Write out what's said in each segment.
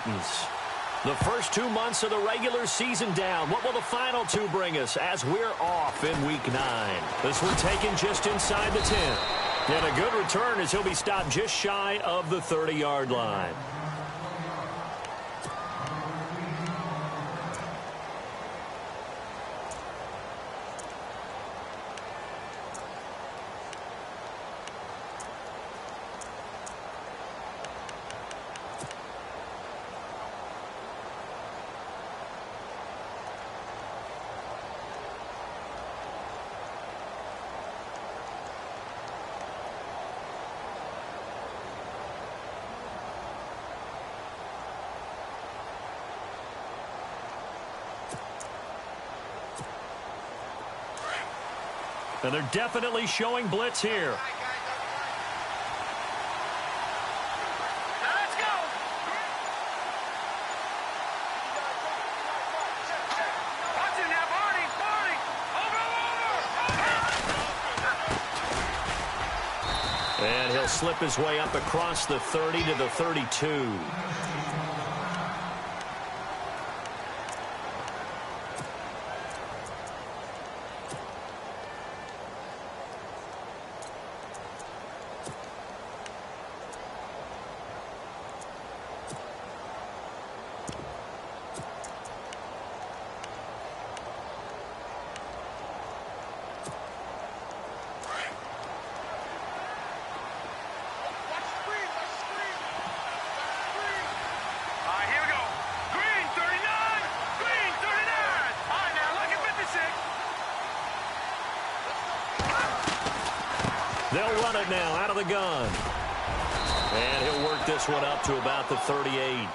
Titans. The first 2 months of the regular season down. What will the final 2 bring us as we're off in Week 9? This one taken just inside the 10. And a good return as he'll be stopped just shy of the 30-yard line. And they're definitely showing blitz here. Let's go. Watch it now, Barney. Over. And he'll slip his way up across the 30 to the 32. They'll run it now out of the gun. And he'll work this one up to about the 38.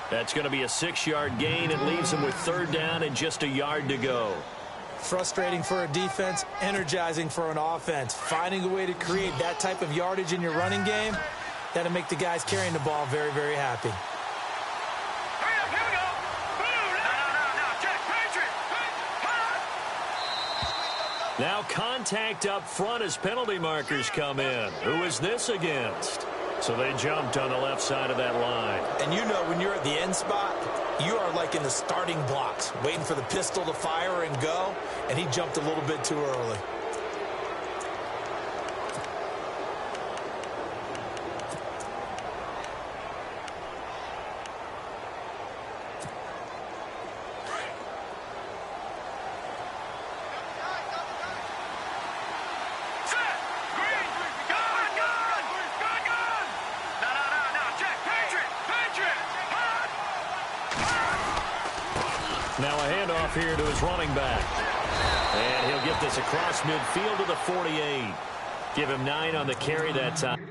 That's going to be a 6-yard gain. It leaves him with 3rd down and just a yard to go. Frustrating for a defense, energizing for an offense. Finding a way to create that type of yardage in your running game, that'll make the guys carrying the ball very, very happy. Now contact up front as penalty markers come in. Who is this against? So they jumped on the left side of that line. And you know when you're at the end spot, you are like in the starting blocks, waiting for the pistol to fire and go, and he jumped a little bit too early. Now a handoff here to his running back. And he'll get this across midfield to the 48. Give him 9 on the carry that time.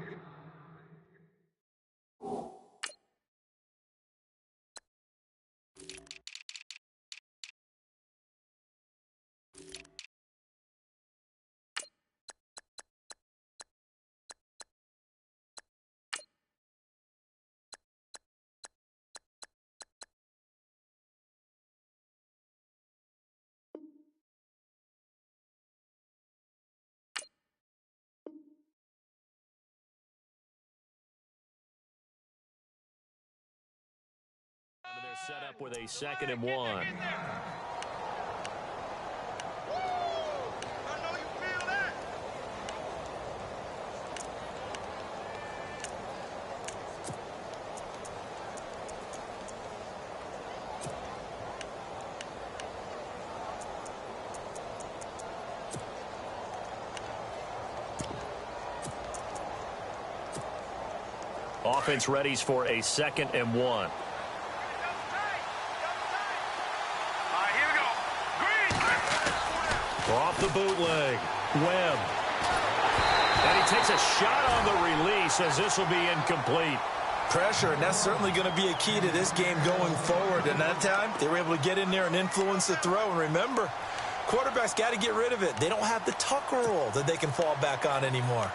They're set up with a 2nd and 1. Offense readies for a 2nd and 1. Off the bootleg, Webb. And he takes a shot on the release as this will be incomplete. Pressure, and that's certainly going to be a key to this game going forward. And that time, they were able to get in there and influence the throw. And remember, quarterbacks got to get rid of it. They don't have the Tucker rule that they can fall back on anymore.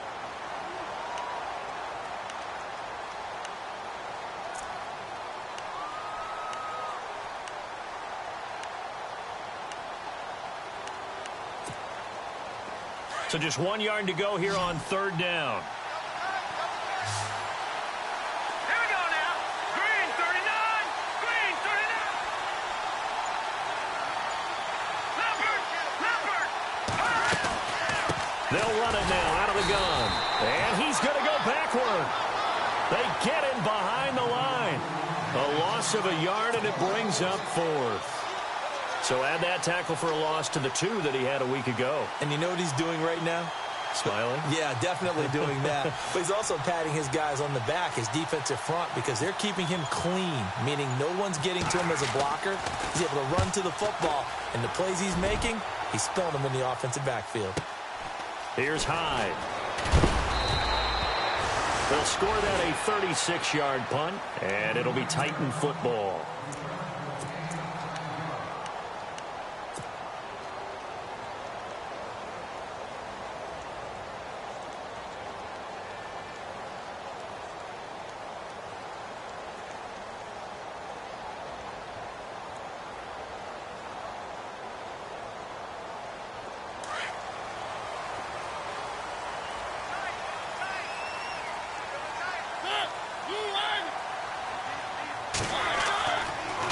So just 1 yard to go here on 3rd down. Here we go now. Green, 39. They'll run it now out of the gun. And he's going to go backward. They get him behind the line. A loss of a yard, and it brings up 4th. So add that tackle for a loss to the 2 that he had a week ago. And you know what he's doing right now? Smiling? Yeah, definitely doing that. But he's also patting his guys on the back, his defensive front, because they're keeping him clean, meaning no one's getting to him as a blocker. He's able to run to the football, and the plays he's making, he's spilling them in the offensive backfield. Here's Hyde. They'll score that a 36-yard punt, and it'll be Titan football.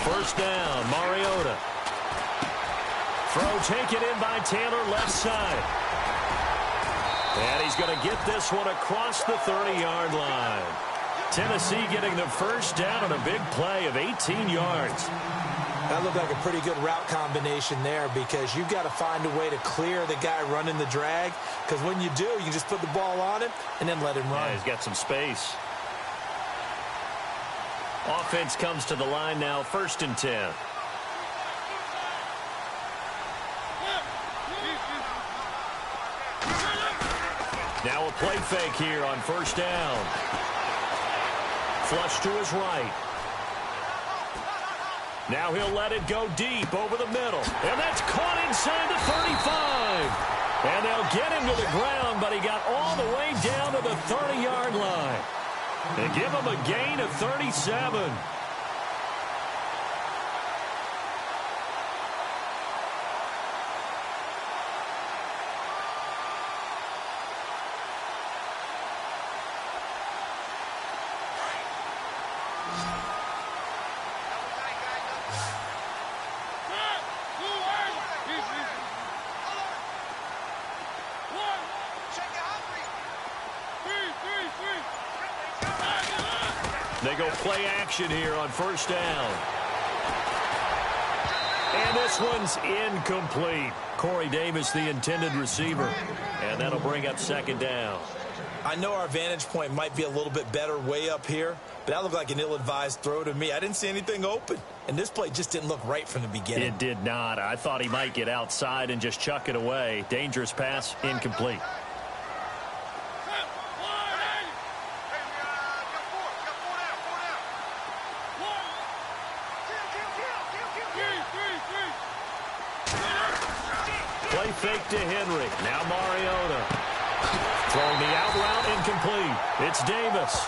First down, Mariota. Throw taken in by Taylor, left side. And he's going to get this one across the 30-yard line. Tennessee getting the first down on a big play of 18 yards. That looked like a pretty good route combination there, because you've got to find a way to clear the guy running the drag, because when you do, you can just put the ball on him and then let him run. Yeah, he's got some space. Offense comes to the line now, 1st and 10. Now a play fake here on 1st down. Flush to his right. Now he'll let it go deep over the middle. And that's caught inside the 35. And they'll get him to the ground, but he got all the way down to the 30-yard line. They give him a gain of 37. They go play action here on 1st down. And this one's incomplete. Corey Davis, the intended receiver. And that'll bring up 2nd down. I know our vantage point might be a little bit better way up here, but that looked like an ill-advised throw to me. I didn't see anything open. And this play just didn't look right from the beginning. It did not. I thought he might get outside and just chuck it away. Dangerous pass, incomplete. Play fake to Henry. Now Mariota. Throwing the out route, incomplete. It's Davis.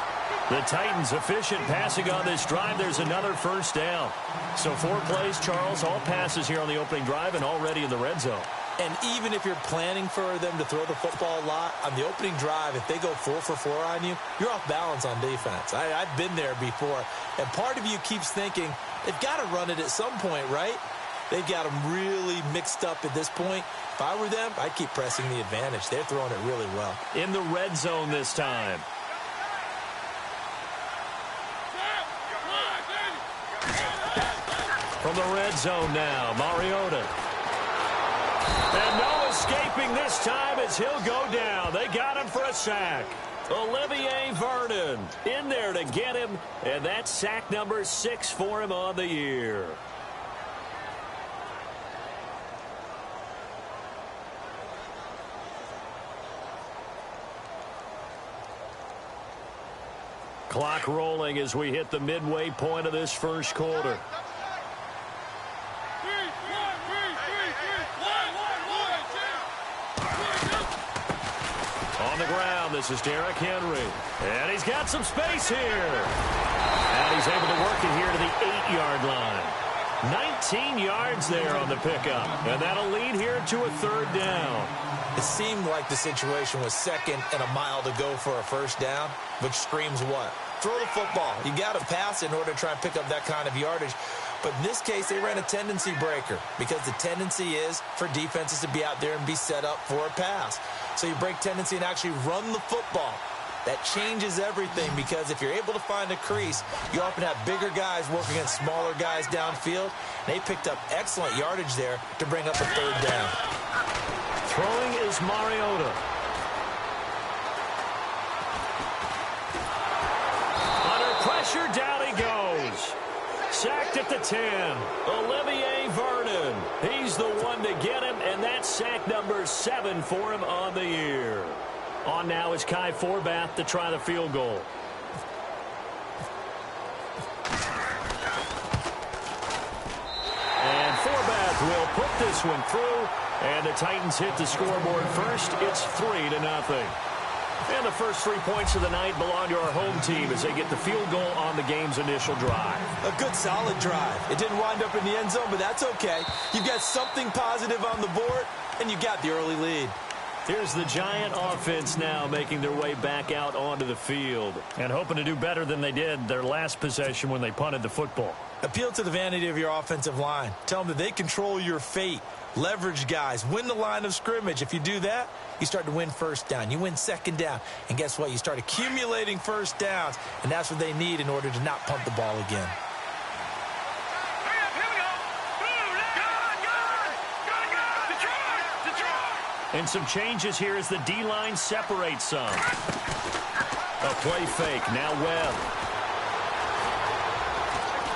The Titans efficient passing on this drive. There's another 1st down. So 4 plays, Charles, all passes here on the opening drive and already in the red zone. And even if you're planning for them to throw the football a lot, on the opening drive, if they go 4 for 4 on you, you're off balance on defense. I've been there before. And part of you keeps thinking, they've got to run it at some point, right? They've got them really mixed up at this point. If I were them, I'd keep pressing the advantage. They're throwing it really well. In the red zone this time. From the red zone now, Mariota. And no escaping this time as he'll go down. They got him for a sack. Olivier Vernon in there to get him, and that's sack number 6 for him on the year. Clock rolling as we hit the midway point of this first quarter. On the ground, this is Derrick Henry. And he's got some space here. And he's able to work it here to the 8-yard line. 19 yards there on the pickup. And that'll lead here to a 3rd down. It seemed like the situation was 2nd and a mile to go for a 1st down, which screams what? Throw the football. You got to pass in order to try and pick up that kind of yardage. But in this case, they ran a tendency breaker because the tendency is for defenses to be out there and be set up for a pass. So you break tendency and actually run the football. That changes everything because if you're able to find a crease, you often have bigger guys working against smaller guys downfield. They picked up excellent yardage there to bring up a third down. Throwing is Mariota. Under pressure, down he goes. Sacked at the 10. Olivier Vernon. He's the one to get him, and that's sack number 7 for him on the year. On now is Kai Forbath to try the field goal. And Forbath will put this one through, and the Titans hit the scoreboard first. It's 3-0. And the first 3 points of the night belong to our home team as they get the field goal on the game's initial drive. A good, solid drive. It didn't wind up in the end zone, but that's okay. You've got something positive on the board, and you got the early lead. Here's the Giant offense now making their way back out onto the field and hoping to do better than they did their last possession when they punted the football. Appeal to the vanity of your offensive line. Tell them that they control your fate. Leverage guys. Win the line of scrimmage. If you do that, you start to win first down. You win second down. And guess what? You start accumulating first downs, and that's what they need in order to not punt the ball again. And some changes here as the D-line separates some. A play fake. Now Webb.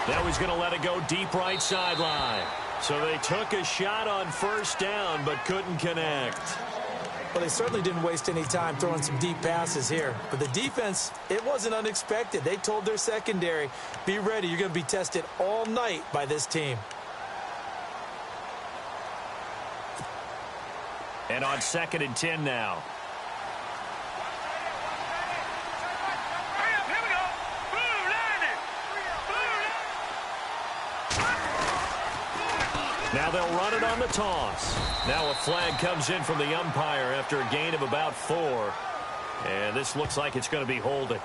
Now he's going to let it go deep right sideline. So they took a shot on first down but couldn't connect. Well, they certainly didn't waste any time throwing some deep passes here. But the defense, it wasn't unexpected. They told their secondary, be ready. You're going to be tested all night by this team. And on 2nd and 10 now. Now they'll run it on the toss. Now a flag comes in from the umpire after a gain of about 4. And this looks like it's going to be holding.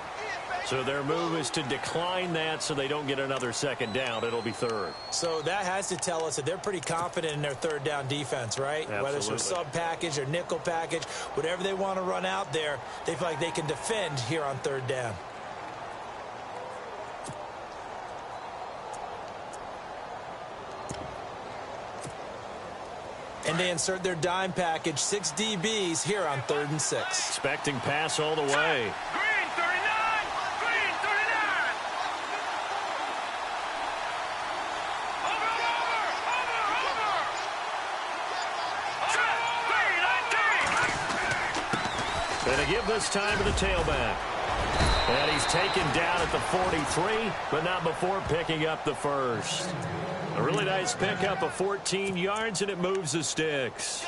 So their move is to decline that so they don't get another second down. It'll be 3rd. So that has to tell us that they're pretty confident in their third down defense, right? Absolutely. Whether it's a sub package or nickel package, whatever they want to run out there, they feel like they can defend here on 3rd down. And they insert their dime package, 6 DBs here on 3rd and 6. Expecting pass all the way. Green 39! Green 39! Over! Going to give this time to the tailback. And he's taken down at the 43, but not before picking up the first. A really nice pickup of 14 yards, and it moves the sticks.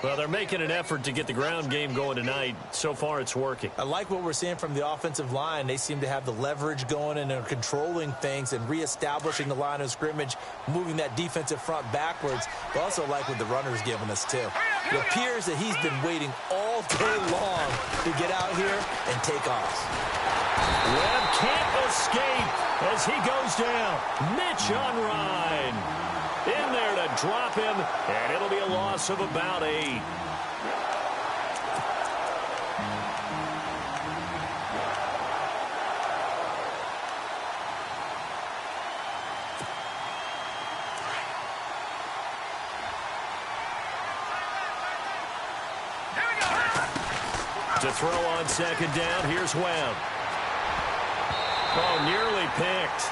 Well, they're making an effort to get the ground game going tonight. So far, it's working. I like what we're seeing from the offensive line. They seem to have the leverage going and they're controlling things and reestablishing the line of scrimmage, moving that defensive front backwards. But also like what the runner's giving us, too. It appears that he's been waiting all day long to get out here and take off. Webb can't escape as he goes down. Mitch on Ryan. In there to drop him, and it'll be a loss of about 8. To throw on 2nd down, here's Webb. Oh, nearly picked.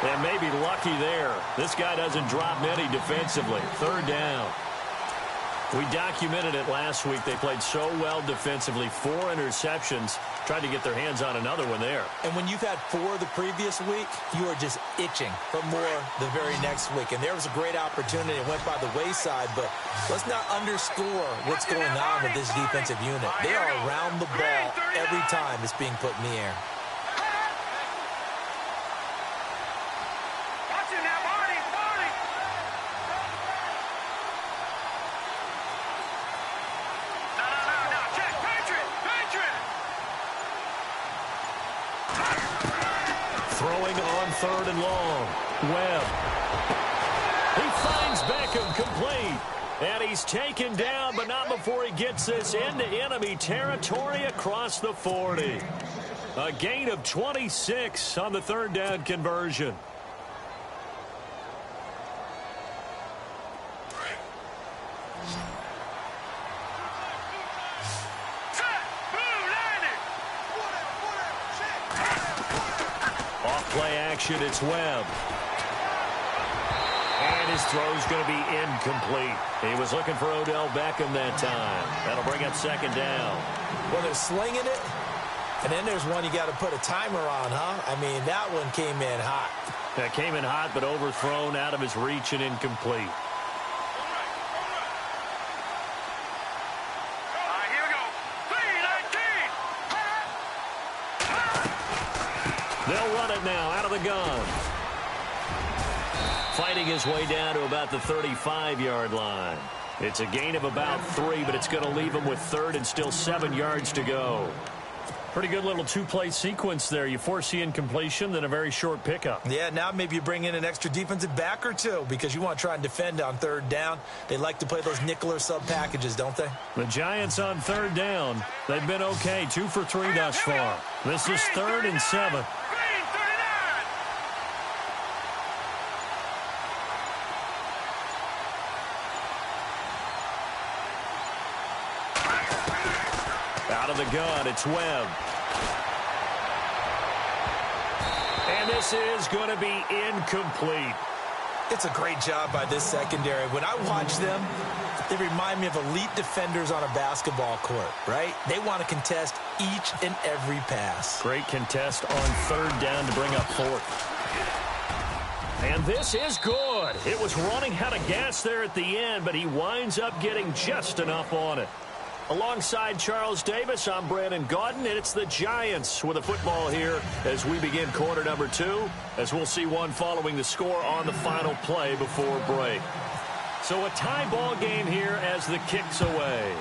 And maybe lucky there. This guy doesn't drop many defensively. 3rd down. We documented it last week. They played so well defensively. 4 interceptions. Tried to get their hands on another one there. And when you've had 4 the previous week, you are just itching for more the very next week. And there was a great opportunity. It went by the wayside, but let's not underscore what's going on with this defensive unit. They are around the ball every time it's being put in the air. Throwing on 3rd and long. Webb him complete. And he's taken down, but not before he gets this into enemy territory across the 40. A gain of 26 on the third down conversion. Off play action, it's Webb. And his throw's going to be incomplete. He was looking for Odell Beckham that time. That'll bring up second down. Well, they're slinging it. And then there's one you got to put a timer on, huh? I mean, that one came in hot. That came in hot, but overthrown, out of his reach, and incomplete. Here we go. 3-19. They'll run it now out of the gun. Fighting his way down to about the 35-yard line. It's a gain of about 3, but it's going to leave him with third and still 7 yards to go. Pretty good little two-play sequence there. You force the incompletion, then a very short pickup. Yeah, now maybe you bring in an extra defensive back or two because you want to try and defend on third down. They like to play those nickel or sub packages, don't they? The Giants on third down. They've been okay, 2 for 3 thus far. This is 3rd and 7. Out of the gun, it's Webb. And this is going to be incomplete. It's a great job by this secondary. When I watch them, they remind me of elite defenders on a basketball court, right? They want to contest each and every pass. Great contest on third down to bring up fourth. And this is good. It was running out of gas there at the end, but he winds up getting just enough on it. Alongside Charles Davis, I'm Brandon Gaudin, and it's the Giants with a football here as we begin quarter number 2, as we'll see one following the score on the final play before break. So a tie ball game here as the kick's away.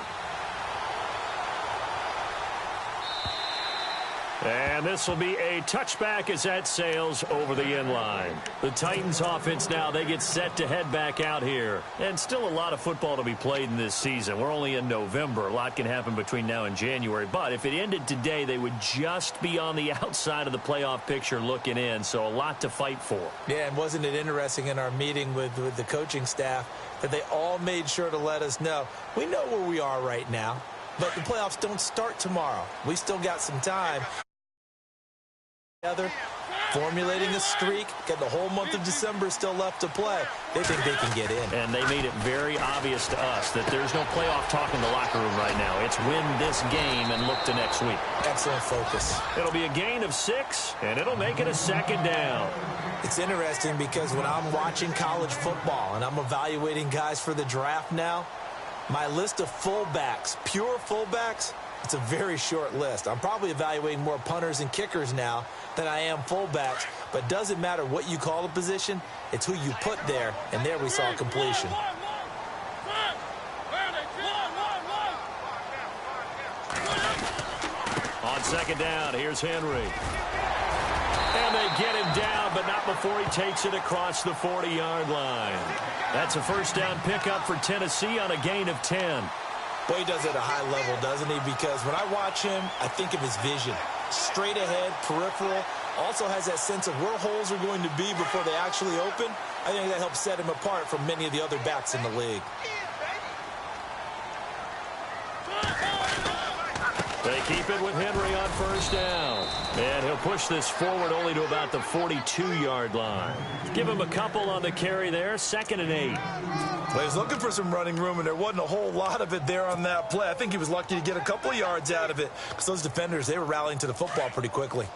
And this will be a touchback as that sails over the end line. The Titans offense now, they get set to head back out here. And still a lot of football to be played in this season. We're only in November. A lot can happen between now and January. But if it ended today, they would just be on the outside of the playoff picture looking in. So a lot to fight for. Yeah, and wasn't it interesting in our meeting with the coaching staff that they all made sure to let us know, we know where we are right now, but the playoffs don't start tomorrow. We still got some time. Formulating a streak, got the whole month of December still left to play. They think they can get in. And they made it very obvious to us that there's no playoff talk in the locker room right now. It's win this game and look to next week. Excellent focus. It'll be a gain of 6, and it'll make it a second down. It's interesting because when I'm watching college football and I'm evaluating guys for the draft now, my list of fullbacks, pure fullbacks, it's a very short list. I'm probably evaluating more punters and kickers now than I am fullbacks. But doesn't matter what you call a position, it's who you put there. And there we saw completion. On second down, here's Henry. And they get him down, but not before he takes it across the 40-yard line. That's a first down pickup for Tennessee on a gain of 10. Boy, he does it at a high level, doesn't he? Because when I watch him, I think of his vision. Straight ahead, peripheral. Also has that sense of where holes are going to be before they actually open. I think that helps set him apart from many of the other backs in the league. They keep it with Henry on first down. And he'll push this forward only to about the 42-yard line. Give him a couple on the carry there, 2nd and 8. Well, he was looking for some running room, and there wasn't a whole lot of it there on that play. I think he was lucky to get a couple of yards out of it because those defenders, they were rallying to the football pretty quickly.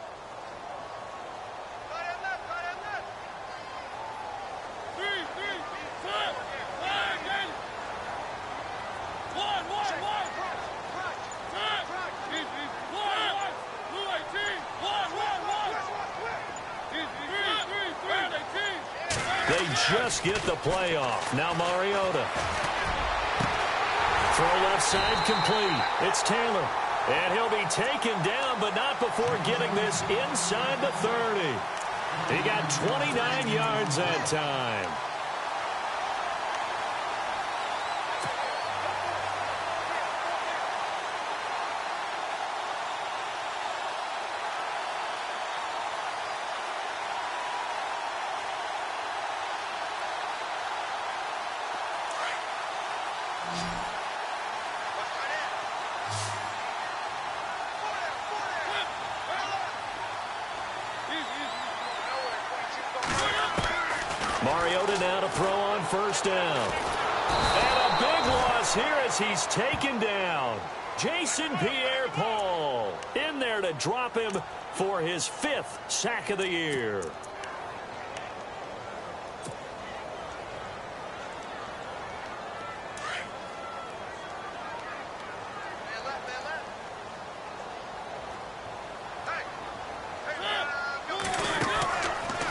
They just get the play off. Now Mariota. Throw left side complete. It's Taylor. And he'll be taken down, but not before getting this inside the 30. He got 29 yards that time. Mariota now to throw on first down. And a big loss here as he's taken down. Jason Pierre-Paul in there to drop him for his 5th sack of the year.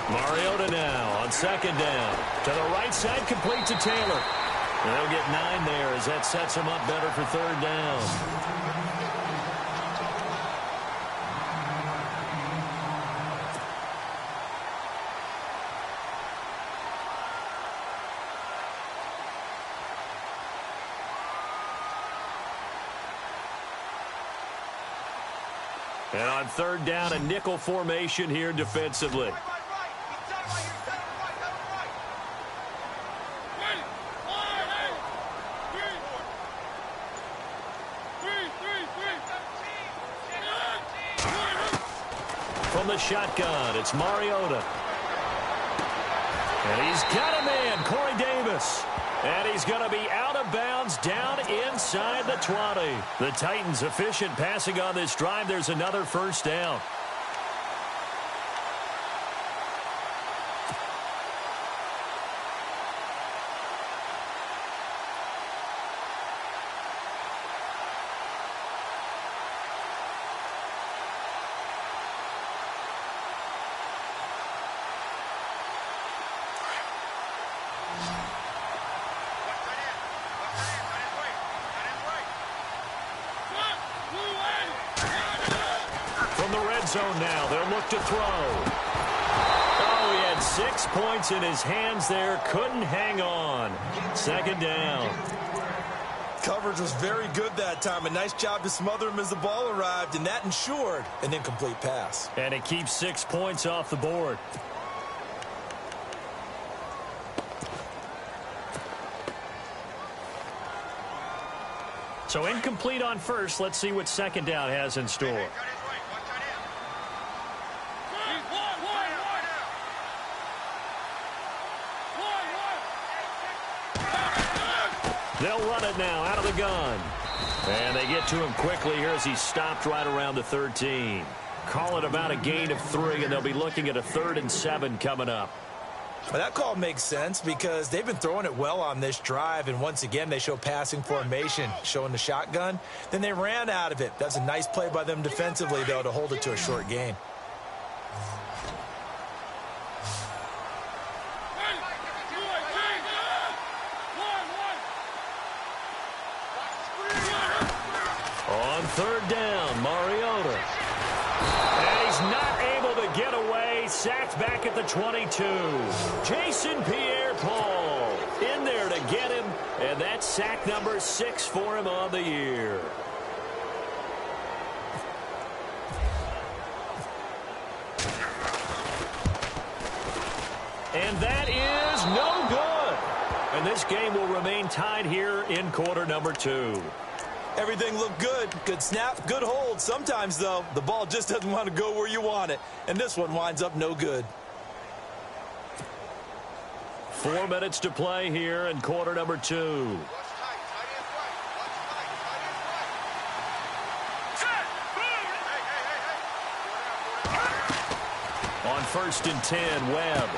Mariota now on second down. To the right side, complete to Taylor. And they'll get 9 there as that sets him up better for third down. And on third down, a nickel formation here defensively. From the shotgun, it's Mariota. And he's got a man, Corey Davis. And he's going to be out of bounds down inside the 20. The Titans efficient passing on this drive. There's another first down. Zone now. They'll look to throw. Oh, he had 6 points in his hands there. Couldn't hang on. Second down. Coverage was very good that time. A nice job to smother him as the ball arrived, and that ensured an incomplete pass. And it keeps 6 points off the board. So incomplete on first. Let's see what second down has in store. They'll run it now out of the gun. And they get to him quickly here as he's stopped right around the 13. Call it about a gain of 3, and they'll be looking at a 3rd and 7 coming up. Well, that call makes sense because they've been throwing it well on this drive, and once again they show passing formation, showing the shotgun. Then they ran out of it. That's a nice play by them defensively, though, to hold it to a short gain. On third down, Mariota. And he's not able to get away. Sacked back at the 22. Jason Pierre-Paul in there to get him. And that's sack number 6 for him on the year. And that is no good. And this game will remain tied here in quarter number 2. Everything looked good. Good snap, good hold. Sometimes, though, the ball just doesn't want to go where you want it. And this one winds up no good. 4 minutes to play here in quarter number 2. On 1st and 10, Webb.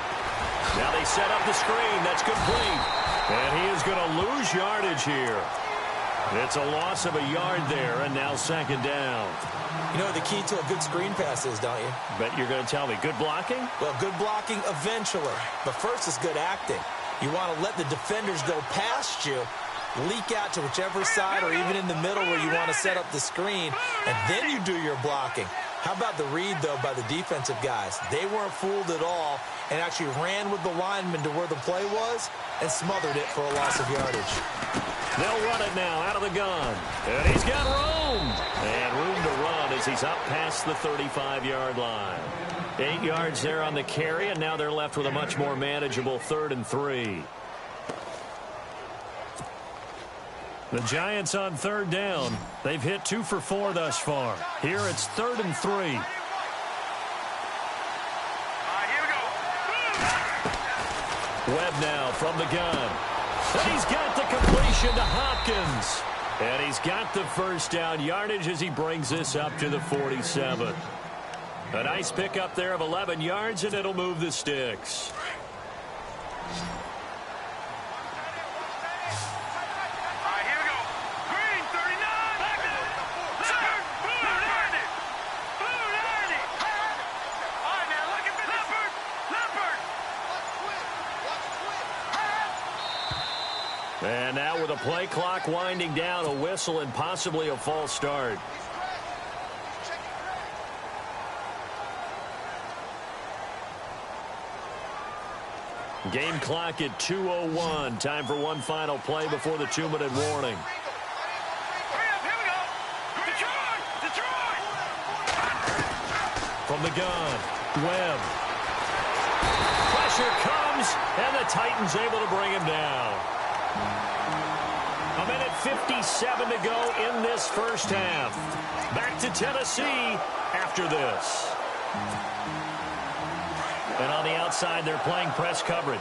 Now they set up the screen. That's complete. And he is going to lose yardage here. It's a loss of a yard there, and now second down. You know what the key to a good screen pass is, don't you? Bet you're going to tell me. Good blocking? Well, good blocking eventually. But first is good acting. You want to let the defenders go past you, leak out to whichever side or even in the middle where you want to set up the screen, and then you do your blocking. How about the read, though, by the defensive guys? They weren't fooled at all and actually ran with the lineman to where the play was and smothered it for a loss of yardage. They'll run it now out of the gun. And he's got room. And room to run as he's up past the 35-yard line. 8 yards there on the carry, and now they're left with a much more manageable 3rd and 3. The Giants on third down. They've hit 2 for 4 thus far. Here it's 3rd and 3. Webb now from the gun. And he's got the completion to Hopkins. And he's got the first down yardage as he brings this up to the 47. A nice pickup there of 11 yards, and it'll move the sticks. And now with a play clock winding down, a whistle and possibly a false start. Game clock at 2:01. Time for one final play before the 2-minute warning. From the gun, Webb. Pressure comes, and the Titans able to bring him down. 1:57 to go in this first half. Back to Tennessee after this. And on the outside, they're playing press coverage.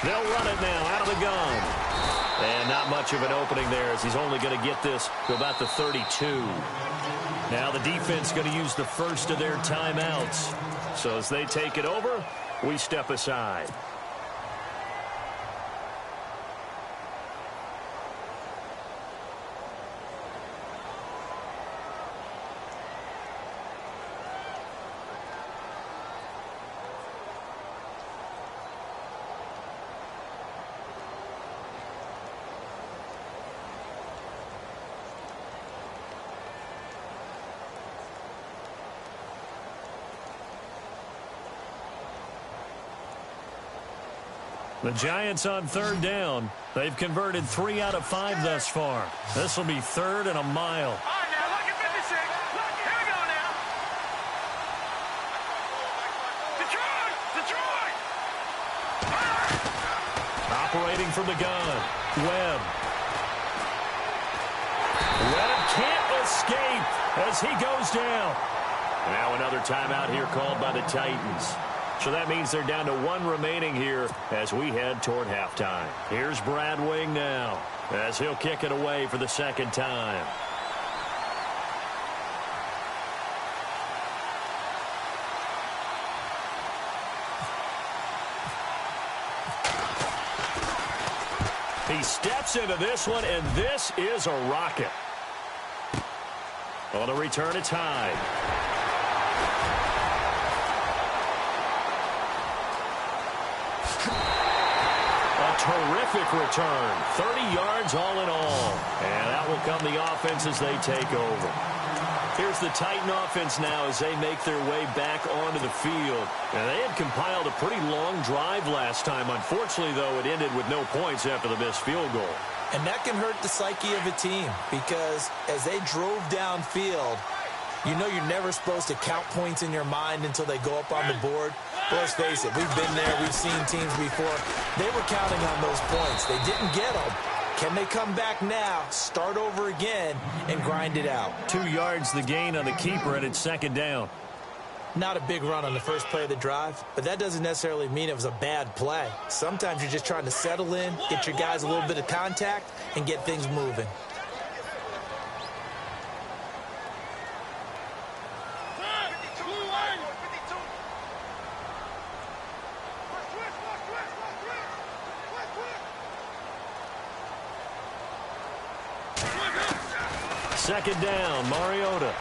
They'll run it now out of the gun. And not much of an opening there as he's only going to get this to about the 32. Now the defense going to use the first of their timeouts. So as they take it over, we step aside. The Giants on third down. They've converted 3 out of 5 thus far. This will be third and a mile. Operating from the gun, Webb. Webb can't escape as he goes down. Now another timeout here called by the Titans. So that means they're down to 1 remaining here as we head toward halftime. Here's Brad Wing now as he'll kick it away for the second time. He steps into this one, and this is a rocket. On the return, it's Hyde. Terrific return. 30 yards all in all. And that will come the offense as they take over. Here's the Titan offense now as they make their way back onto the field. And they had compiled a pretty long drive last time. Unfortunately, though, it ended with no points after the missed field goal. And that can hurt the psyche of a team because as they drove downfield, you know you're never supposed to count points in your mind until they go up on the board. But let's face it, we've been there. We've seen teams before. They were counting on those points. They didn't get them. Can they come back now, start over again, and grind it out? 2 yards the gain on the keeper, and it's second down. Not a big run on the first play of the drive, but that doesn't necessarily mean it was a bad play. Sometimes you're just trying to settle in, get your guys a little bit of contact, and get things moving. Second down, Mariota.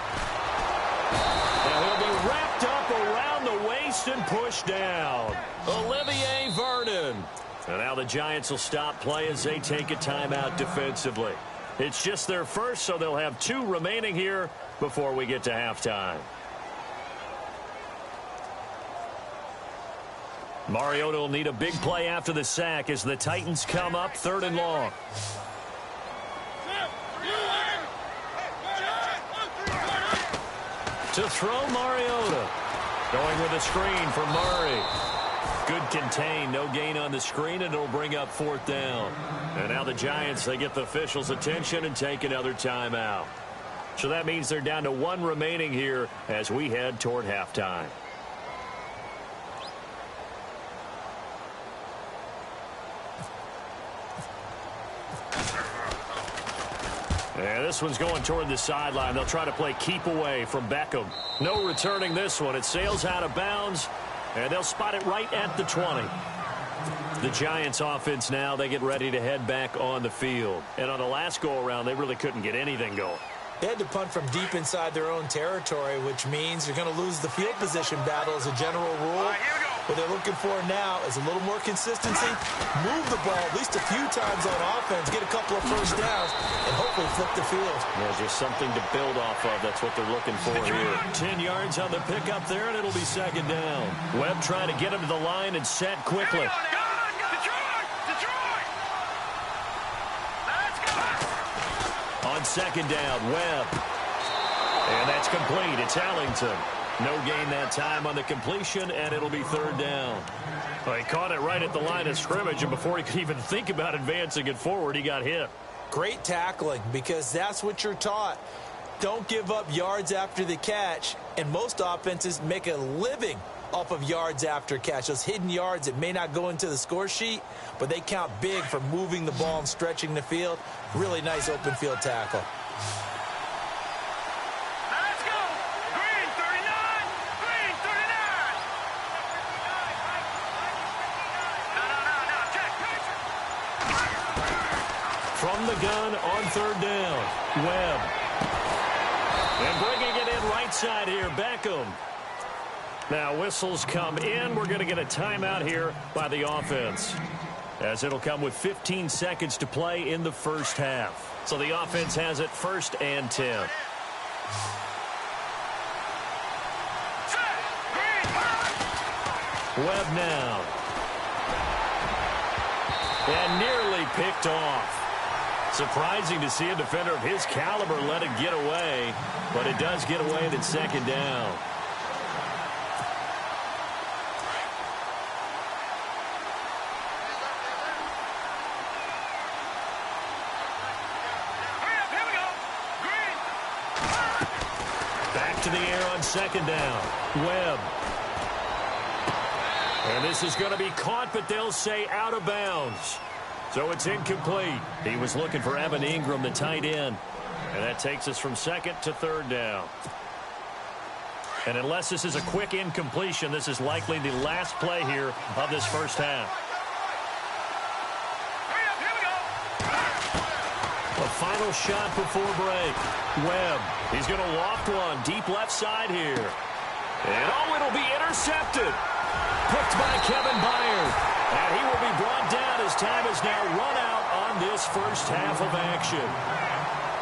Now he'll be wrapped up around the waist and pushed down. Olivier Vernon. And now the Giants will stop play as they take a timeout defensively. It's just their first, so they'll have 2 remaining here before we get to halftime. Mariota will need a big play after the sack as the Titans come up 3rd and long. To throw, Mariota. Going with a screen for Murray. Good contain, no gain on the screen, and it'll bring up 4th down. And now the Giants, they get the officials' attention and take another timeout. So that means they're down to 1 remaining here as we head toward halftime. And this one's going toward the sideline. They'll try to play keep away from Beckham. No returning this one. It sails out of bounds, and they'll spot it right at the 20. The Giants offense now, they get ready to head back on the field. And on the last go-around, they really couldn't get anything going. They had to punt from deep inside their own territory, which means you're going to lose the field position battle as a general rule. What they're looking for now is a little more consistency, move the ball at least a few times on offense, get a couple of first downs, and hopefully flip the field. Yeah, just something to build off of. That's what they're looking for here. 10 yards on the pickup there, and it'll be 2nd down. Webb trying to get him to the line and set quickly. On 2nd down, Webb. And that's complete. It's Allington. No gain that time on the completion, and it'll be 3rd down. Well, he caught it right at the line of scrimmage, and before he could even think about advancing it forward, he got hit. Great tackling, because that's what you're taught. Don't give up yards after the catch, and most offenses make a living off of yards after catch. Those hidden yards that may not go into the score sheet, but they count big for moving the ball and stretching the field. Really nice open field tackle. Let's go. Green 39. Green 39. No. Check. From the gun on 3rd down, Webb. And bringing it in right side here, Beckham. Now whistles come in. We're going to get a timeout here by the offense, as it'll come with 15 seconds to play in the first half. So the offense has it 1st and 10. Webb now. And nearly picked off. Surprising to see a defender of his caliber let it get away, but it does get away and it's 2nd down. Back to the air on 2nd down. Webb. And this is going to be caught, but they'll say out of bounds. So it's incomplete. He was looking for Evan Ingram, the tight end. And that takes us from 2nd to 3rd down. And unless this is a quick incompletion, this is likely the last play here of this first half. A final shot before break. Webb. He's going to loft one deep left side here. And it'll be intercepted. Picked by Kevin Byard. And he will be brought down as time is now run out on this first half of action.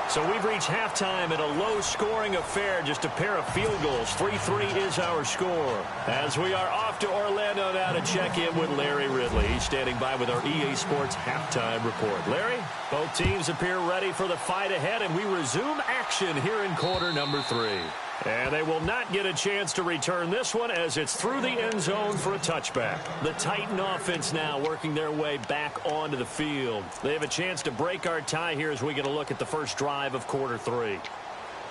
So we've reached halftime in a low-scoring affair, just a pair of field goals. 3-3 is our score. As we are off to Orlando now to check in with Larry Ridley. He's standing by with our EA Sports halftime report. Larry, both teams appear ready for the fight ahead, and we resume action here in quarter number 3. And they will not get a chance to return this one as it's through the end zone for a touchback. The Titan offense now working their way back onto the field. They have a chance to break our tie here as we get a look at the first drive of quarter 3.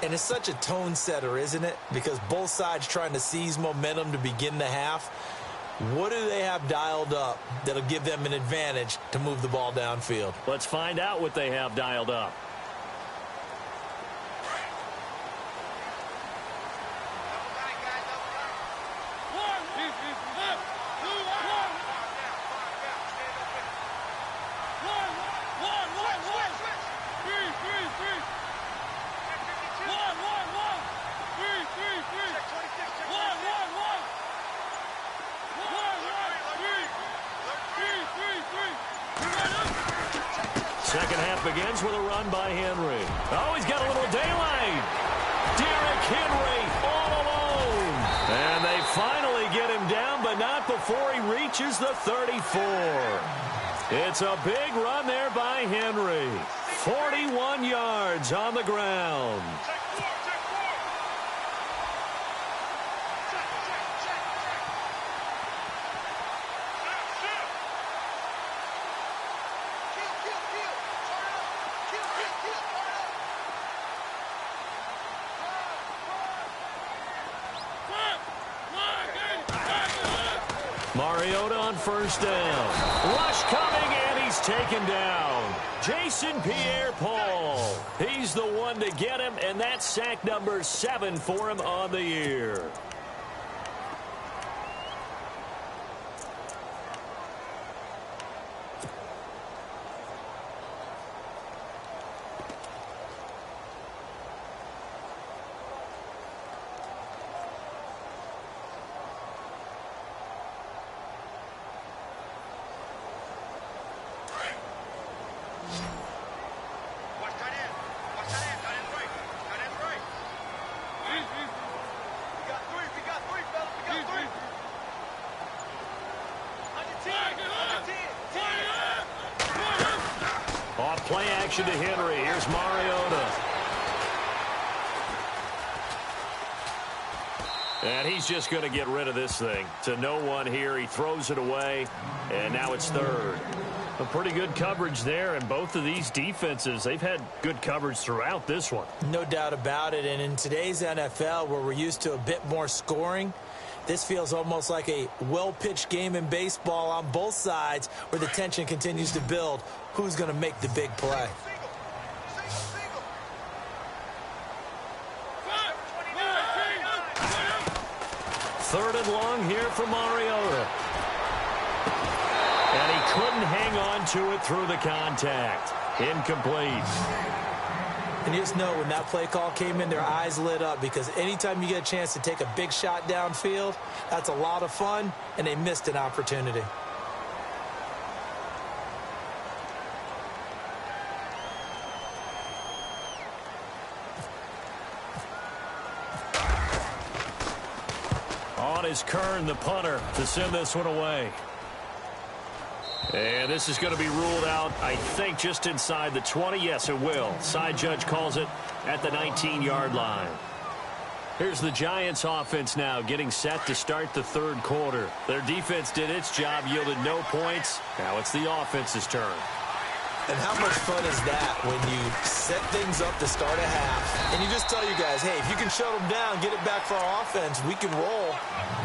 And it's such a tone setter, isn't it? Because both sides trying to seize momentum to begin the half. What do they have dialed up that'll give them an advantage to move the ball downfield? Let's find out what they have dialed up. Second half begins with a run by Henry. Oh, he's got a little daylight. Derrick Henry all alone. And they finally get him down, but not before he reaches the 34. It's a big run there by Henry. 41 yards on the ground. Mariota on first down. Rush coming, and he's taken down. Jason Pierre-Paul. He's the one to get him, and that's sack number 7 for him on the year. Off play action to Henry. Here's Mariota. And he's just going to get rid of this thing. To no one here. He throws it away. And now it's third. A pretty good coverage there. And both of these defenses, they've had good coverage throughout this one. No doubt about it. And in today's NFL, where we're used to a bit more scoring, this feels almost like a well-pitched game in baseball on both sides where the tension continues to build. Who's going to make the big play? Third and long here for Mariota. And he couldn't hang on to it through the contact. Incomplete. And you just know when that play call came in, their eyes lit up, because anytime you get a chance to take a big shot downfield, that's a lot of fun, and they missed an opportunity. On is Kern, the punter, to send this one away. And this is going to be ruled out, I think, just inside the 20. Yes, it will. Side judge calls it at the 19-yard line. Here's the Giants offense now getting set to start the third quarter. Their defense did its job, yielded no points. Now it's the offense's turn. And how much fun is that when you set things up to start a half, and you just tell you guys, hey, if you can shut them down, get it back for our offense, we can roll.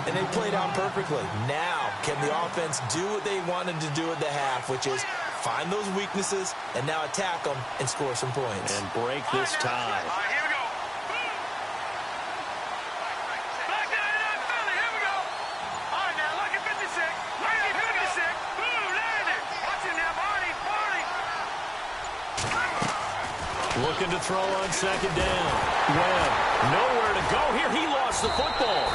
And they played out perfectly. Now, can the offense do what they wanted to do at the half, which is find those weaknesses and now attack them and score some points. And break this tie. Here we go. Back down to that Philly. Here we go. All right, now, lucky 56. Lucky 56. Boom, landed. Watch it now, Barney. Looking to throw on second down. Webb, nowhere to go here. He lost the football.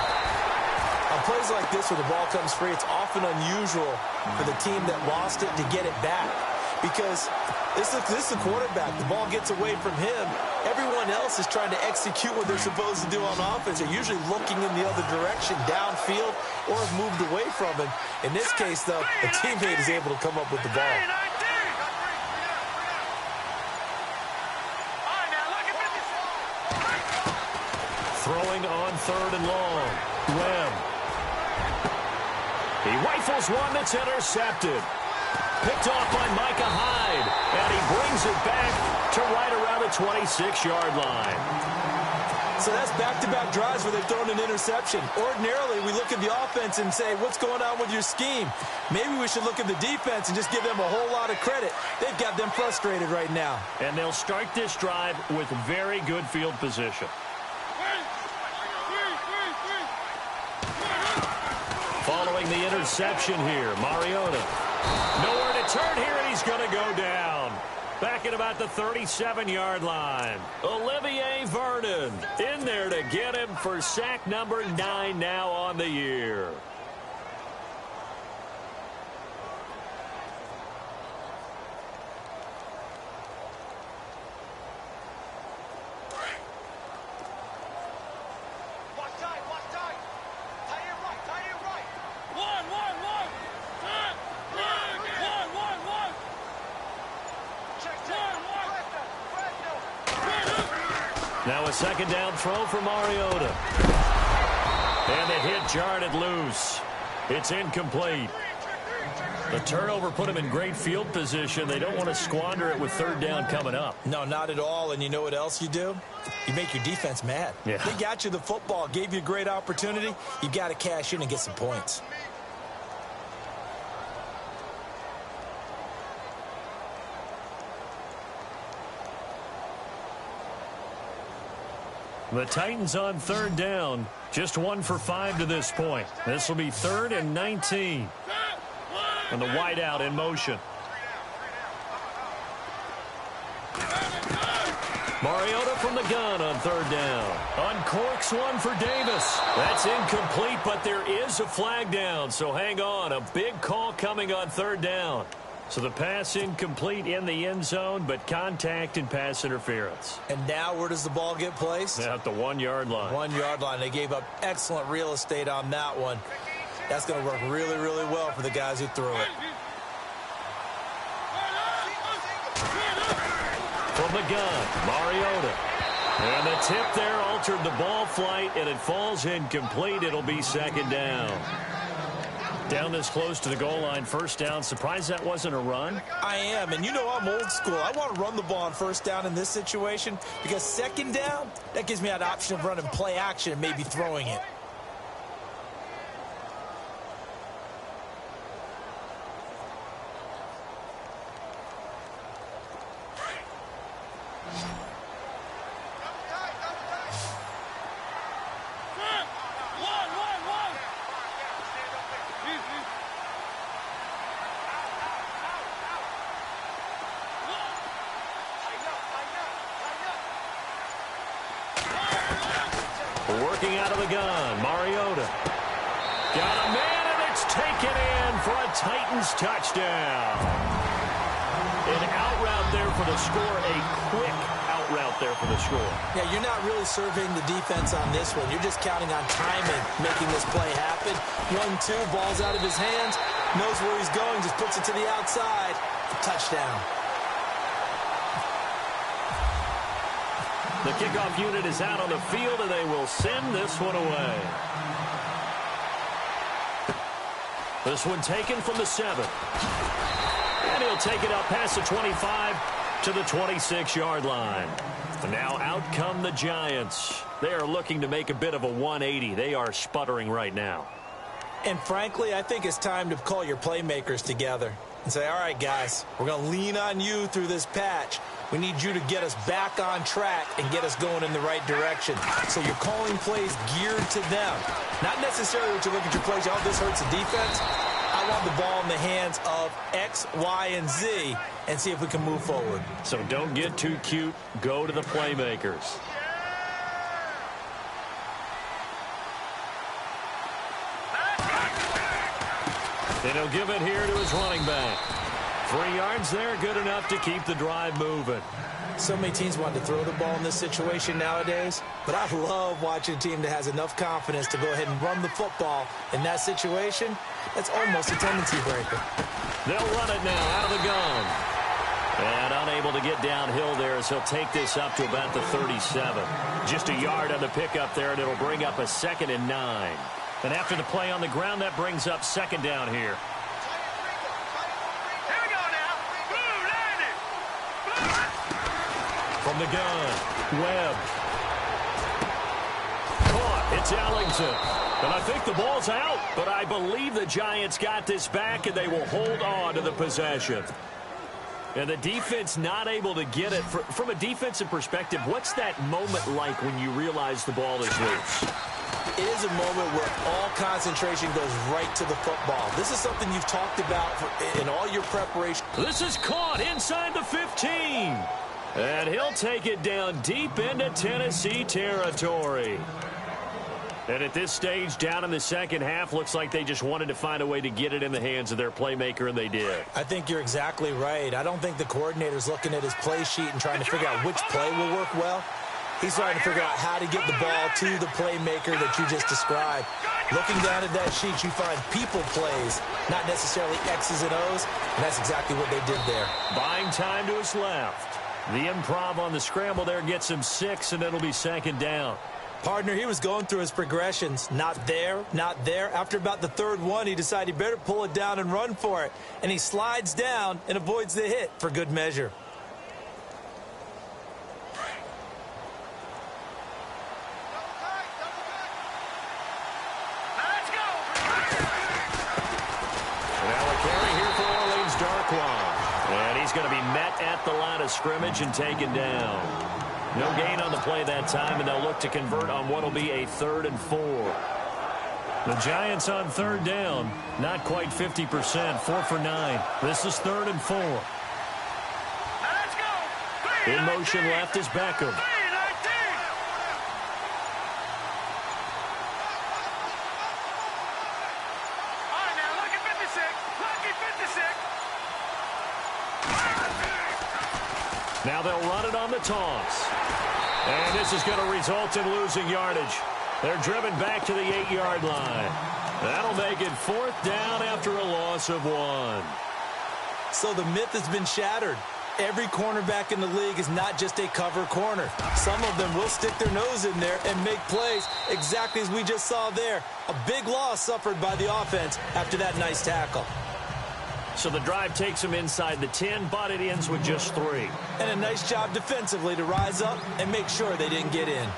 On plays like this where the ball comes free, it's often unusual for the team that lost it to get it back. Because this is the quarterback. The ball gets away from him. Everyone else is trying to execute what they're supposed to do on offense. They're usually looking in the other direction, downfield, or have moved away from it. In this case, though, a teammate is able to come up with the ball. Throwing on third and long. Webb. He rifles one that's intercepted. Picked off by Micah Hyde. And he brings it back to right around the 26-yard line. So that's back-to-back drives where they've thrown an interception. Ordinarily, we look at the offense and say, what's going on with your scheme? Maybe we should look at the defense and just give them a whole lot of credit. They've got them frustrated right now. And they'll start this drive with very good field position. Following the interception here, Mariota. Nowhere to turn here, and he's going to go down. Back at about the 37-yard line. Olivier Vernon in there to get him for sack number 9 now on the year. Now a second down throw for Mariota. And the hit jarred it loose. It's incomplete. The turnover put him in great field position. They don't want to squander it with third down coming up. No, not at all. And you know what else you do? You make your defense mad. Yeah. They got you the football, gave you a great opportunity. You got to cash in and get some points. The Titans on third down. Just 1 for 5 to this point. This will be 3rd and 19. And the wideout in motion. Mariota from the gun on third down. Uncorks one for Davis. That's incomplete, but there is a flag down. So hang on. A big call coming on third down. So the pass incomplete in the end zone, but contact and pass interference. And now where does the ball get placed? At the 1-yard line. 1-yard line. They gave up excellent real estate on that one. That's going to work really, really well for the guys who threw it. From the gun, Mariota. And the tip there altered the ball flight, and it falls incomplete. It'll be 2nd down. Down this close to the goal line, 1st down. Surprised that wasn't a run? I am, and you know I'm old school. I want to run the ball on 1st down in this situation because 2nd down, that gives me that option of running play action and maybe throwing it. Working out of the gun, Mariota. Got a man, and it's taken in for a Titans touchdown. An out route there for the score, a quick out route there for the score. Yeah, you're not really surveying the defense on this one. You're just counting on timing, making this play happen. 1-2, ball's out of his hands, knows where he's going, just puts it to the outside. Touchdown. The kickoff unit is out on the field, and they will send this one away. This one taken from the 7. And he'll take it up past the 25 to the 26-yard line. And now out come the Giants. They are looking to make a bit of a 180. They are sputtering right now. And frankly, I think it's time to call your playmakers together and say, all right, guys, we're going to lean on you through this patch. We need you to get us back on track and get us going in the right direction. So you're calling plays geared to them. Not necessarily to look at your plays, oh, this hurts the defense. I want the ball in the hands of X, Y, and Z and see if we can move forward. So don't get too cute. Go to the playmakers. And he'll give it here to his running back. 3 yards there, good enough to keep the drive moving. So many teams want to throw the ball in this situation nowadays, but I love watching a team that has enough confidence to go ahead and run the football in that situation. That's almost a tendency breaker. They'll run it now out of the gun. And unable to get downhill there as he'll take this up to about the 37. Just a yard on the pickup there, and it'll bring up a 2nd and 9. And after the play on the ground, that brings up 2nd down here. Here we go now. Boom, landed. Boom. From the gun, Webb. Caught. It's Ellington. And I think the ball's out, but I believe the Giants got this back, and they will hold on to the possession. And the defense not able to get it. From a defensive perspective, what's that moment like when you realize the ball is loose? It is a moment where all concentration goes right to the football. This is something you've talked about in all your preparation. This is caught inside the 15. And he'll take it down deep into Tennessee territory. And at this stage, down in the second half, looks like they just wanted to find a way to get it in the hands of their playmaker, and they did. I think you're exactly right. I don't think the coordinator's looking at his play sheet and trying to figure out which play will work well. He's trying to figure out how to get the ball to the playmaker that you just described. Looking down at that sheet, you find people plays, not necessarily X's and O's, and that's exactly what they did there. Buying time to his left. The improv on the scramble there gets him 6, and it'll be 2nd down. Partner, he was going through his progressions. Not there, not there. After about the 3rd one, he decided he better pull it down and run for it. And he slides down and avoids the hit for good measure. And he's going to be met at the line of scrimmage and taken down. No gain on the play that time, and they'll look to convert on what will be a 3rd and 4. The Giants on 3rd down. Not quite 50%. 4 for 9. This is 3rd and 4. Let's go. In motion left is Beckham. Now they'll run it on the toss. And this is going to result in losing yardage. They're driven back to the 8-yard line. That'll make it 4th down after a loss of 1. So the myth has been shattered. Every cornerback in the league is not just a cover corner. Some of them will stick their nose in there and make plays exactly as we just saw there. A big loss suffered by the offense after that nice tackle. So the drive takes them inside the 10, but it ends with just 3. And a nice job defensively to rise up and make sure they didn't get in.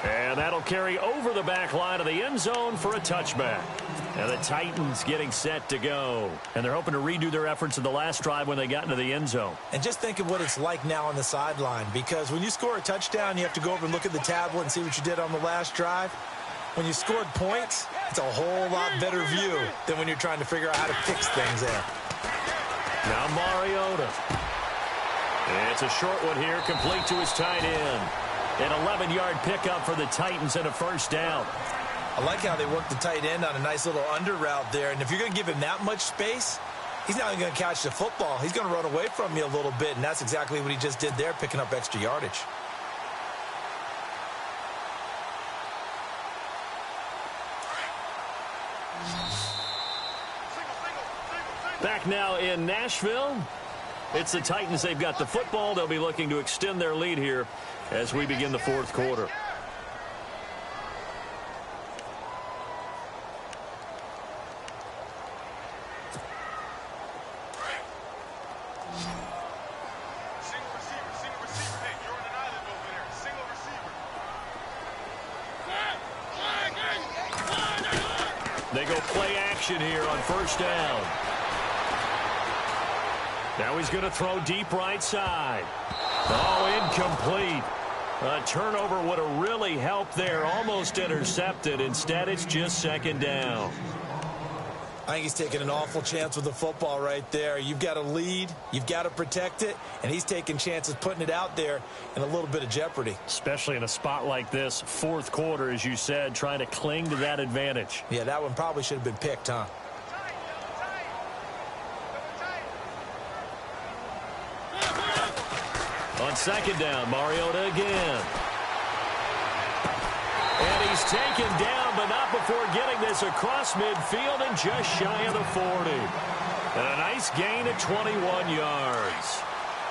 And that'll carry over the back line of the end zone for a touchback. And the Titans getting set to go. And they're hoping to redo their efforts in the last drive when they got into the end zone. And just think of what it's like now on the sideline, because when you score a touchdown, you have to go over and look at the tablet and see what you did on the last drive. When you scored points, it's a whole lot better view than when you're trying to figure out how to fix things there. Now Mariota. It's a short one here, complete to his tight end. An 11-yard pickup for the Titans and a 1st down. I like how they work the tight end on a nice little under route there. And if you're going to give him that much space, he's not even going to catch the football. He's going to run away from you a little bit, and that's exactly what he just did there, picking up extra yardage. Back now in Nashville. It's the Titans. They've got the football. They'll be looking to extend their lead here as we begin the 4th quarter. They go play action here on 1st down. Now he's going to throw deep right side. Oh, incomplete. A turnover would have really helped there. Almost intercepted. Instead, it's just 2nd down. I think he's taking an awful chance with the football right there. You've got a lead. You've got to protect it. And he's taking chances putting it out there in a little bit of jeopardy. Especially in a spot like this, 4th quarter, as you said, trying to cling to that advantage. Yeah, that one probably should have been picked, huh? On 2nd down, Mariota again. And he's taken down, but not before getting this across midfield and just shy of the 40. And a nice gain of 21 yards.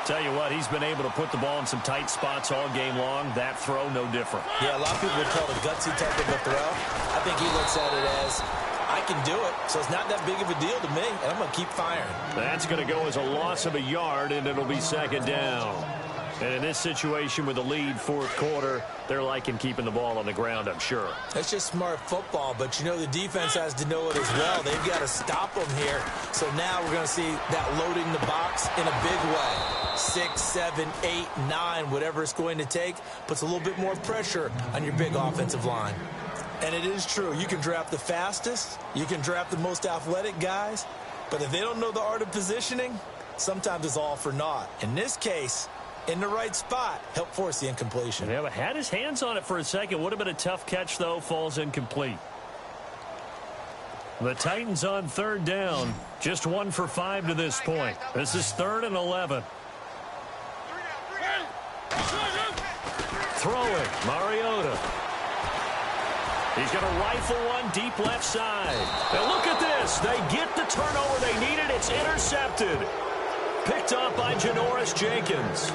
Tell you what, he's been able to put the ball in some tight spots all game long. That throw, no different. Yeah, a lot of people would call it a gutsy type of a throw. I think he looks at it as, I can do it, so it's not that big of a deal to me, and I'm going to keep firing. That's going to go as a loss of a yard, and it'll be 2nd down. And in this situation with the lead 4th quarter, they're liking keeping the ball on the ground, I'm sure. That's just smart football, but you know the defense has to know it as well. They've got to stop them here. So now we're going to see that loading the box in a big way. 6, 7, 8, 9, whatever it's going to take, puts a little bit more pressure on your big offensive line. And it is true. You can draft the fastest. You can draft the most athletic guys. But if they don't know the art of positioning, sometimes it's all for naught. In this case, in the right spot, help force the incompletion. Yeah, but had his hands on it for a second. Would have been a tough catch, though. Falls incomplete. The Titans on 3rd down. Just 1 for 5 to this point. This is 3rd and 11. Throwing, Mariota. He's going to rifle one deep left side. And look at this. They get the turnover they needed. It's intercepted. Picked up by Janoris Jenkins.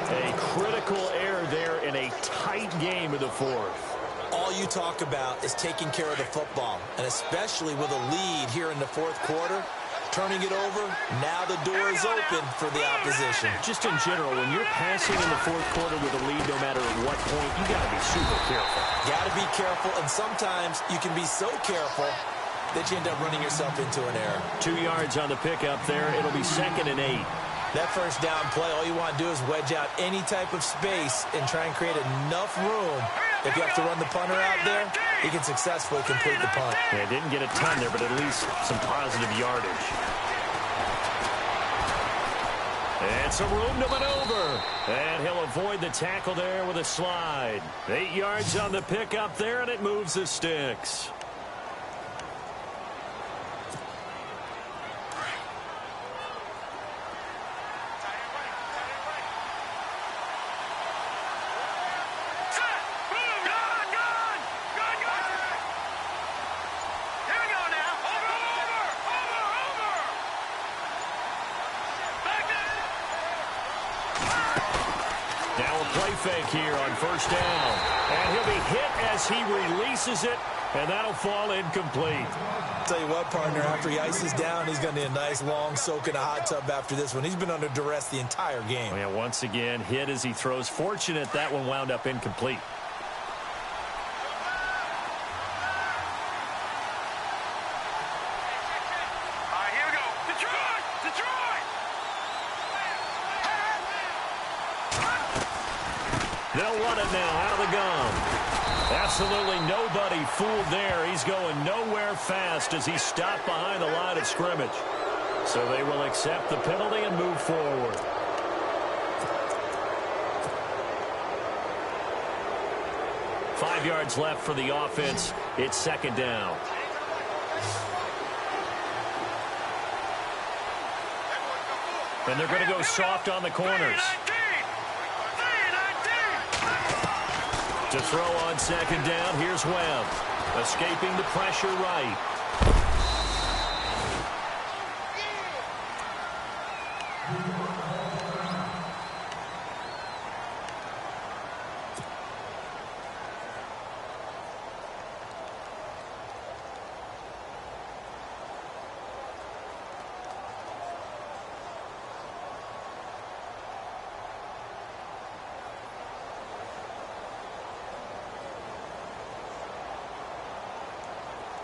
A critical error there in a tight game of the 4th. All you talk about is taking care of the football, and especially with a lead here in the 4th quarter, turning it over, now the door is open for the opposition. Just in general, when you're passing in the 4th quarter with a lead, no matter at what point, you got to be super careful. Got to be careful, and sometimes you can be so careful that you end up running yourself into an error. 2 yards on the pickup there. It'll be 2nd and 8. That first down play, all you want to do is wedge out any type of space and try and create enough room. If you have to run the punter out there, he can successfully complete the punt. Yeah, didn't get a ton there, but at least some positive yardage. And some room to maneuver. And he'll avoid the tackle there with a slide. 8 yards on the pickup there, and it moves the sticks. Fake here on first down. And he'll be hit as he releases it, and that'll fall incomplete. Tell you what, partner, after he ices down, he's going to need a nice long soak in a hot tub after this one. He's been under duress the entire game. Oh, yeah, once again, hit as he throws. Fortunate that one wound up incomplete. They'll run it now out of the gun. Absolutely nobody fooled there. He's going nowhere fast as he's stopped behind the line of scrimmage. So they will accept the penalty and move forward. Five yards left for the offense. It's second down. And they're going to go soft on the corners. To throw on second down, here's Webb. Escaping the pressure right.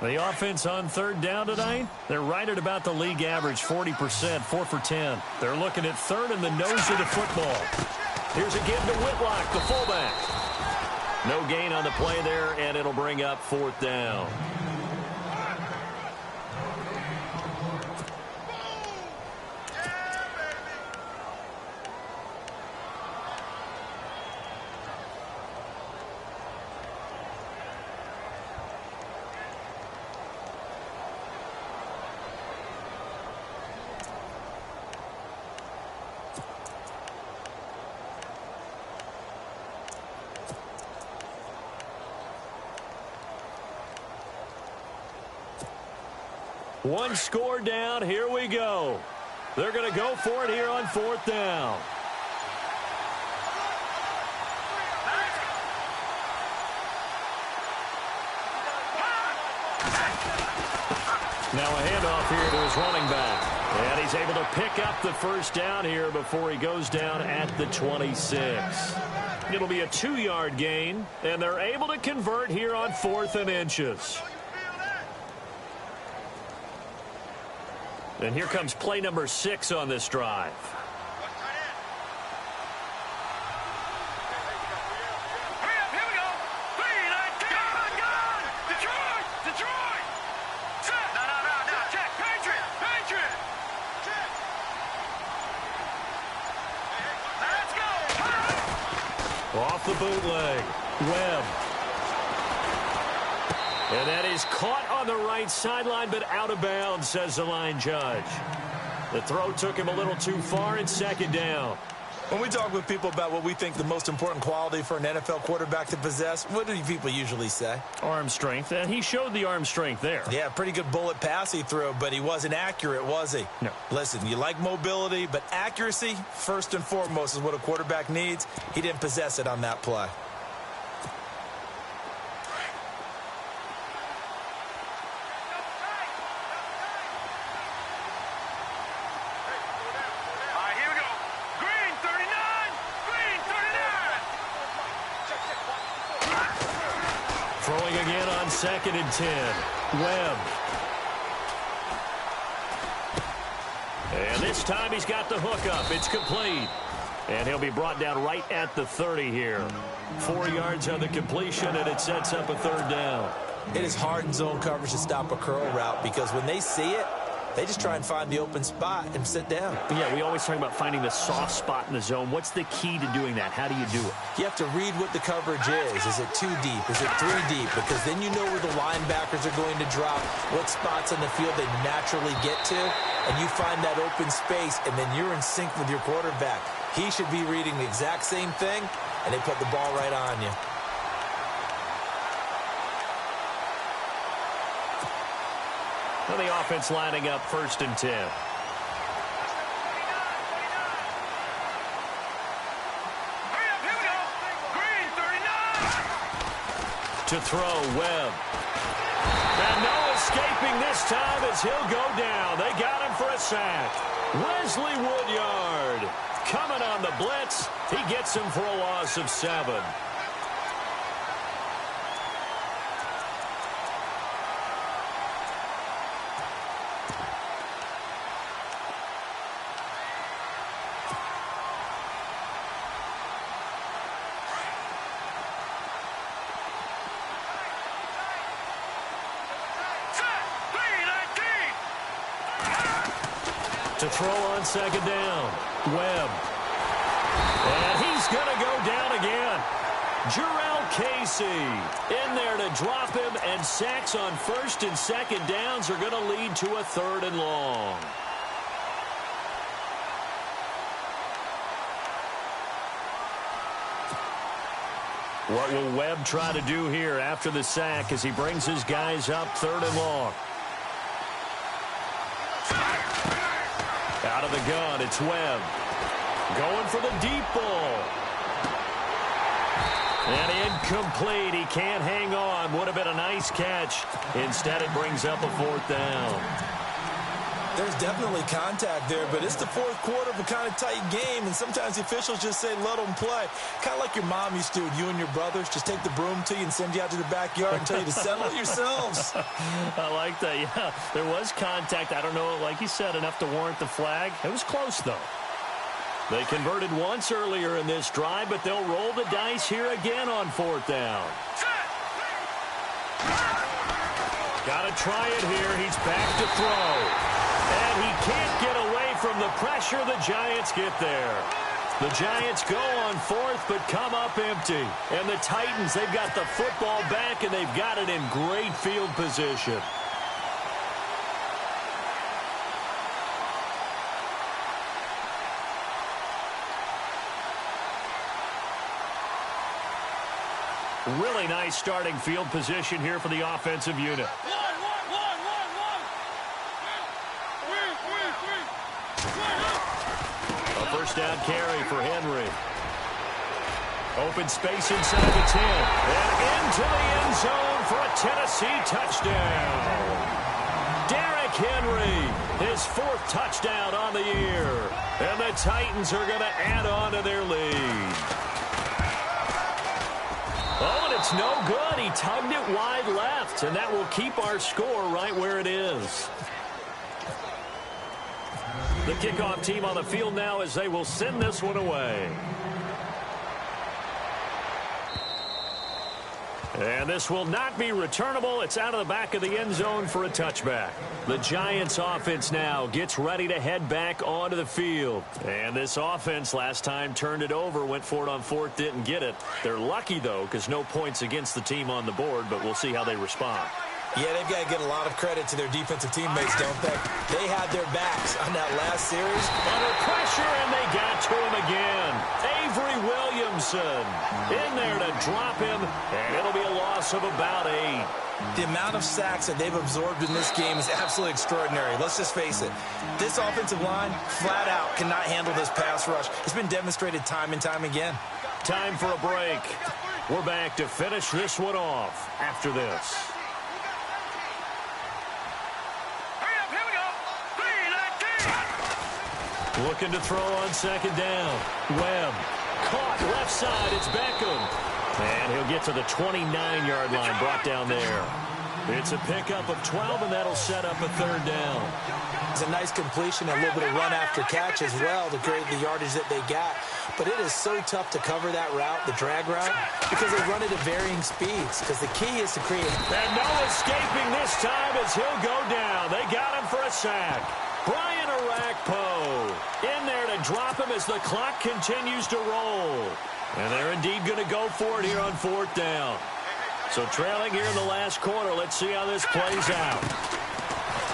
The offense on third down tonight, they're right at about the league average, 40%, 4 for 10. They're looking at third in the nose of the football. Here's a give to Whitlock, the fullback. No gain on the play there, and it'll bring up fourth down. One score down. Here we go. They're going to go for it here on fourth down. Now a handoff here to his running back. And he's able to pick up the first down here before he goes down at the 26. It'll be a 2-yard gain, and they're able to convert here on 4th and inches. And here comes play number 6 on this drive. Off the bootleg. Webb. And that is caught on the right sideline, but out of bounds, says the line judge. The throw took him a little too far, and second down. When we talk with people about what we think the most important quality for an NFL quarterback to possess, what do people usually say? Arm strength, and he showed the arm strength there. Yeah, pretty good bullet pass he threw, but he wasn't accurate, was he? No. Listen, you like mobility, but accuracy, first and foremost, is what a quarterback needs. He didn't possess it on that play. Throwing again on 2nd and 10. Webb. And this This time he's got the hook up. It's complete. And he'll be brought down right at the 30 here. 4 yards on the completion, and it sets up a third down. It is hard in zone coverage to stop a curl route because when they see it, they just try and find the open spot and sit down. Yeah, we always talk about finding the soft spot in the zone. What's the key to doing that? How do you do it? You have to read what the coverage is. Is it 2 deep? Is it 3 deep? Because then you know where the linebackers are going to drop, what spots on the field they naturally get to, and you find that open space, and then you're in sync with your quarterback. He should be reading the exact same thing, and they put the ball right on you. Well, the offense lining up 1st and 10. Hurry up, here we go. Green, 39. To throw, Webb. And no escaping this time as he'll go down. They got him for a sack. Wesley Woodyard coming on the blitz. He gets him for a loss of 7. To throw on 2nd down, Webb. And he's going to go down again. Jarrell Casey in there to drop him, and sacks on 1st and 2nd downs are going to lead to a 3rd and long. What will Webb try to do here after the sack as he brings his guys up 3rd and long? Out of the gun, it's Webb. Going for the deep ball. And incomplete. He can't hang on. Would have been a nice catch. Instead, it brings up a 4th down. There's definitely contact there, but it's the 4th quarter of a kind of tight game, and sometimes the officials just say, let them play. Kind of like your mom used to with you and your brothers. Just take the broom to you and send you out to the backyard and tell you to settle it yourselves. I like that, yeah. There was contact. I don't know, like you said, enough to warrant the flag. It was close, though. They converted once earlier in this drive, but they'll roll the dice here again on 4th down. Got to try it here. He's back to throw. And he can't get away from the pressure. The Giants get there. The Giants go on 4th, but come up empty. And the Titans, they've got the football back, and they've got it in great field position. Really nice starting field position here for the offensive unit. A 1st down carry for Henry. Open space inside the 10. And into the end zone for a Tennessee touchdown. Derrick Henry, his 4th touchdown on the year. And the Titans are going to add on to their lead. Oh, and it's no good. He tugged it wide left, and that will keep our score right where it is. The kickoff team on the field now as they will send this one away. And this will not be returnable. It's out of the back of the end zone for a touchback. The Giants offense now gets ready to head back onto the field. And this offense last time turned it over, went for it on 4th, didn't get it. They're lucky, though, because no points against the team on the board, but we'll see how they respond. Yeah, they've got to get a lot of credit to their defensive teammates, don't they? They had their backs on that last series. Under pressure, and they got to him again. Avery Williamson in there to drop him, and it'll be a loss of about 8. The amount of sacks that they've absorbed in this game is absolutely extraordinary. Let's just face it. This offensive line, flat out, cannot handle this pass rush. It's been demonstrated time and time again. Time for a break. We're back to finish this one off after this. Looking to throw on 2nd down. Webb. Caught left side. It's Beckham. And he'll get to the 29-yard line. Brought down there. It's a pickup of 12, and that'll set up a third down. It's a nice completion, a little bit of run after catch as well to create the yardage that they got. But it is so tough to cover that route, the drag route, because they run it at varying speeds. Because the key is to create. And no escaping this time as he'll go down. They got him for a sack. Brian Arakpo in there to drop him as the clock continues to roll. And they're indeed going to go for it here on fourth down. So trailing here in the last quarter, let's see how this plays out.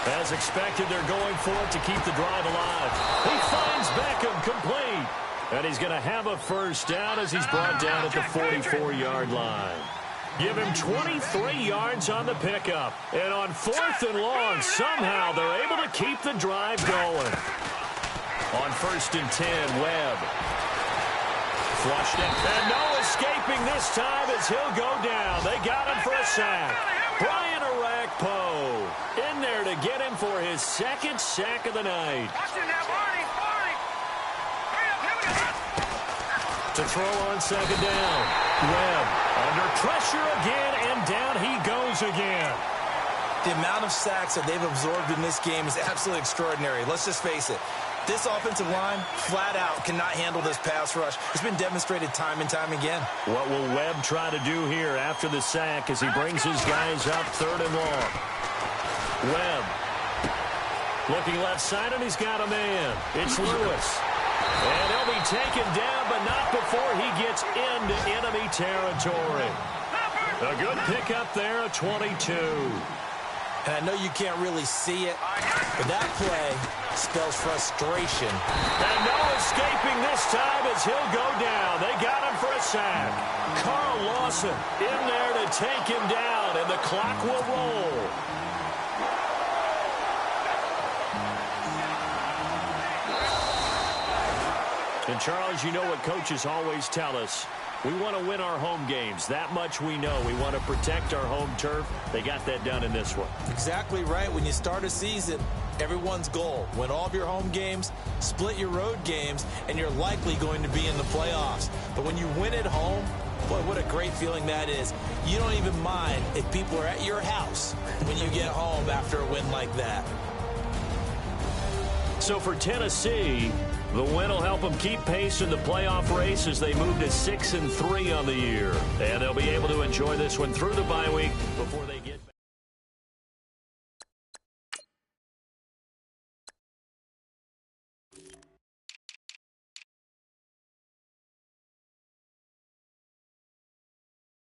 As expected, they're going for it to keep the drive alive. He finds Beckham complete. And he's going to have a first down as he's brought down at the 44-yard line. Give him 23 yards on the pickup. And on fourth and long, somehow they're able to keep the drive going. On 1st and 10, Webb. Flushed it. And no escaping this time as he'll go down. They got him for a sack. Brian Arakpo in there to get him for his second sack of the night. To throw on second down. Webb under pressure again, and down he goes again. The amount of sacks that they've absorbed in this game is absolutely extraordinary. Let's just face it. This offensive line, flat out, cannot handle this pass rush. It's been demonstrated time and time again. What will Webb try to do here after the sack as he brings his guys up 3rd and long? Webb looking left side, and he's got a man. It's Lewis. And he'll be taken down, but not before he gets into enemy territory. A good pickup there, a 22. And I know you can't really see it, but that play spells frustration. And no escaping this time as he'll go down. They got him for a sack. Carl Lawson in there to take him down, and the clock will roll. And, Charles, you know what coaches always tell us. We want to win our home games. That much we know. We want to protect our home turf. They got that done in this one. Exactly right. When you start a season, everyone's goal, win all of your home games, split your road games, and you're likely going to be in the playoffs. But when you win at home, boy, what a great feeling that is. You don't even mind if people are at your house when you get home after a win like that. So for Tennessee, the win will help them keep pace in the playoff race as they move to 6-3 on the year. And they'll be able to enjoy this one through the bye week before they get